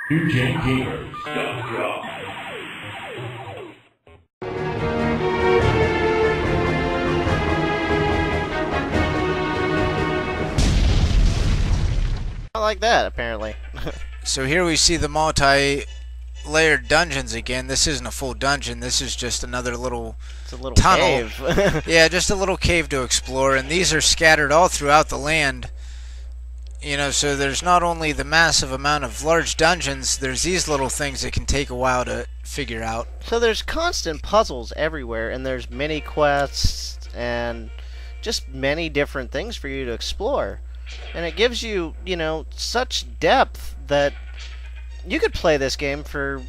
NewGenGamers.com. I like that, apparently. So here we see the multi-layered dungeons again. This isn't a full dungeon. This is just another little It's a little tunnel. cave. Yeah, just a little cave to explore. And these are scattered all throughout the land. You know, so there's not only the massive amount of large dungeons, there's these little things that can take a while to figure out. So there's constant puzzles everywhere, and there's mini quests, and just many different things for you to explore. And it gives you, you know, such depth that you could play this game for,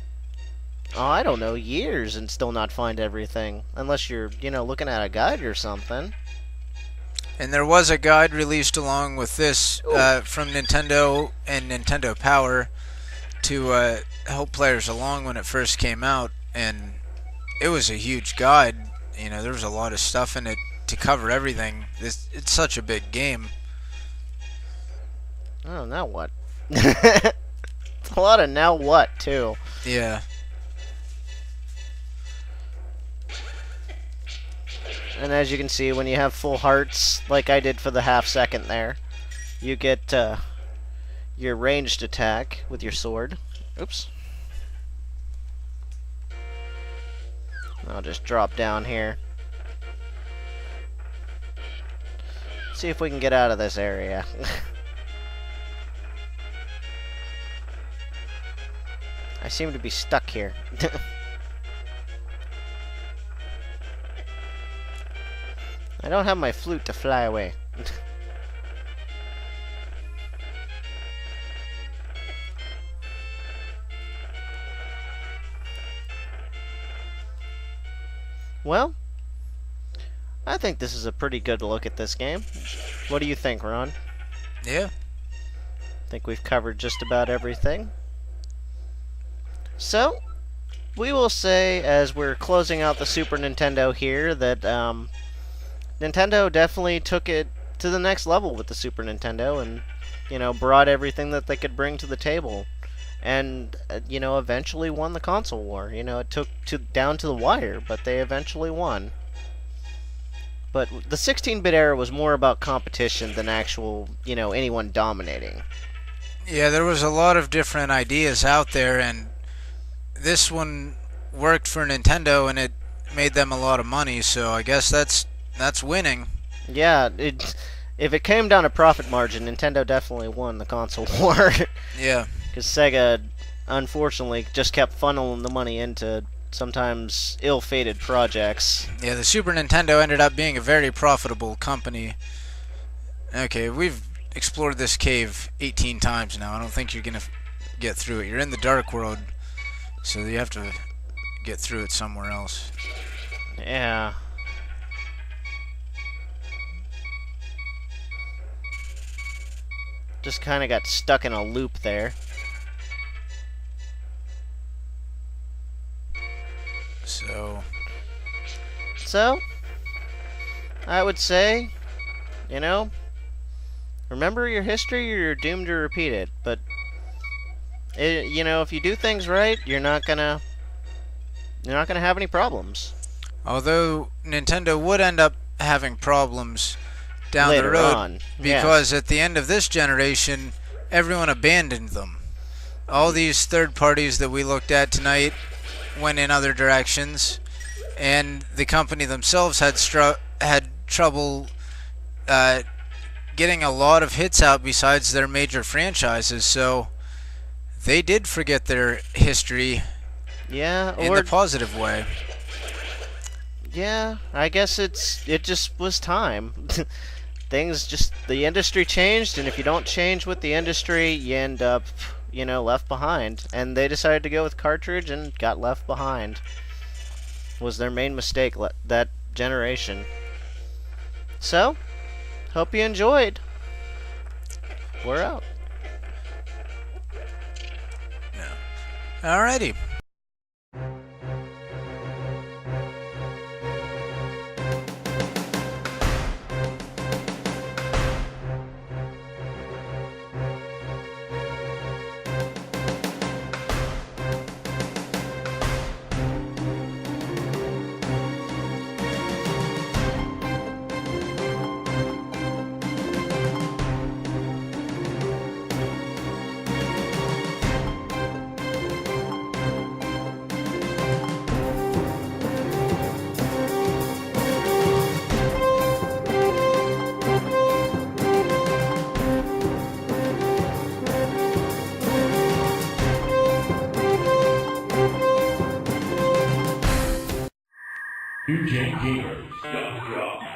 oh, I don't know, years and still not find everything. Unless you're, you know, looking at a guide or something. And there was a guide released along with this from Nintendo and Nintendo Power to help players along when it first came out. And it was a huge guide. You know, there was a lot of stuff in it to cover everything. It's such a big game. Oh, now what? It's a lot of now what, too. Yeah. And as you can see, when you have full hearts, like I did for the half second there, you get your ranged attack with your sword. Oops. I'll just drop down here. See if we can get out of this area. I seem to be stuck here. I don't have my flute to fly away. Well, I think this is a pretty good look at this game. What do you think, Ron? Yeah. Think we've covered just about everything. So, we will say, as we're closing out the Super Nintendo here, that Nintendo definitely took it to the next level with the Super Nintendo and, you know, brought everything that they could bring to the table. And, you know, eventually won the console war. You know, it took down to the wire, but they eventually won. But the 16-bit era was more about competition than actual, you know, anyone dominating. Yeah, there was a lot of different ideas out there, and this one worked for Nintendo, and it made them a lot of money, so I guess that's winning. Yeah, if it came down to profit margin, Nintendo definitely won the console war. Yeah. Because Sega, unfortunately, just kept funneling the money into sometimes ill-fated projects. Yeah, the Super Nintendo ended up being a very profitable company. Okay, we've explored this cave 18 times now. I don't think you're going to get through it. You're in the Dark World, so you have to get through it somewhere else. Yeah. Just kind of got stuck in a loop there. So, I would say, you know, remember your history or you're doomed to repeat it. But, you know, if you do things right, you're not gonna have any problems. Although Nintendo would end up having problems down Later the road on, because yes. At the end of this generation, everyone abandoned them. All these third parties that we looked at tonight went in other directions, and the company themselves had trouble getting a lot of hits out besides their major franchises, so they did forget their history. Yeah, in the positive way. Yeah, I guess it just was time. The industry changed, and if you don't change with the industry, you end up, you know, left behind. And they decided to go with cartridge and got left behind. Was their main mistake that generation. So, hope you enjoyed. We're out. No. Alrighty. NewGenGamers.com.